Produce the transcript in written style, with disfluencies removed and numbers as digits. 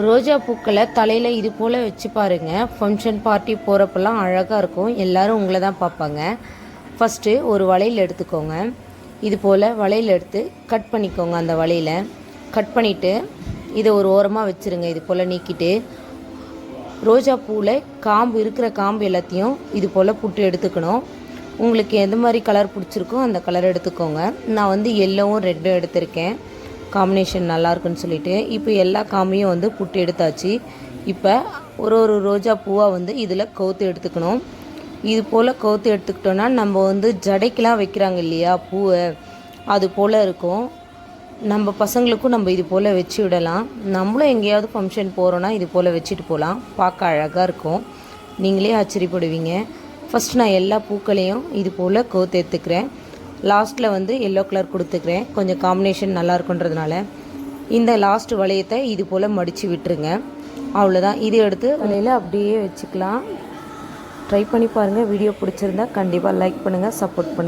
ரோஜா பூக்களை தலையில் இது போல் வச்சு பாருங்கள். ஃபங்க்ஷன் பார்ட்டி போகிறப்பெல்லாம் அழகாக இருக்கும். எல்லோரும் உங்களை தான் பார்ப்பாங்க. ஃபஸ்ட்டு ஒரு வளையல் எடுத்துக்கோங்க. இது போல் வளையல் எடுத்து கட் பண்ணிக்கோங்க. அந்த வளையலை கட் பண்ணிவிட்டு இதை ஒரு ஓரமாக வச்சுருங்க. இது போல் நீக்கிட்டு ரோஜா பூவில் காம்பு இருக்கிற காம்பு எல்லாத்தையும் இது போல் புட்டு எடுத்துக்கணும். உங்களுக்கு எந்த மாதிரி கலர் பிடிச்சிருக்கோ அந்த கலர் எடுத்துக்கோங்க. நான் வந்து எல்லோவும் ரெட்டும் எடுத்திருக்கேன். காம்பினேஷன் நல்லாயிருக்குன்னு சொல்லிட்டு இப்போ எல்லா காம்பையும் வந்து புட்டு எடுத்தாச்சு. இப்போ ஒரு ஒரு ரோஜா பூவாக வந்து இதில் கவுத்து எடுத்துக்கணும். இது போல் கவுத்து எடுத்துக்கிட்டோன்னா நம்ம வந்து ஜடைக்கெலாம் வைக்கிறாங்க இல்லையா பூவை, அது போல் இருக்கும். நம்ம பசங்களுக்கும் நம்ம இது போல் வச்சு விடலாம். நம்மளும் எங்கேயாவது ஃபங்க்ஷன் போகிறோன்னா இது போல் வச்சுட்டு போகலாம். பார்க்க அழகாக இருக்கும். நீங்களே ஆச்சரியப்படுவீங்க. ஃபஸ்ட் நான் எல்லா பூக்களையும் இது போல் கவுத்து எடுத்துக்கிறேன். லாஸ்ட்டில் வந்து எல்லோ கலர் கொடுத்துக்கிறேன். கொஞ்சம் காம்பினேஷன் நல்லா இருக்குன்றதுனால இந்த லாஸ்ட் வளையத்தை இது போல் மடித்து விட்டுருங்க. அவ்வளோதான். இது எடுத்து வளையல அப்படியே வச்சுக்கலாம். ட்ரை பண்ணி பாருங்கள். வீடியோ பிடிச்சிருந்தா கண்டிப்பாக லைக் பண்ணுங்கள், சப்போர்ட் பண்ணுங்கள்.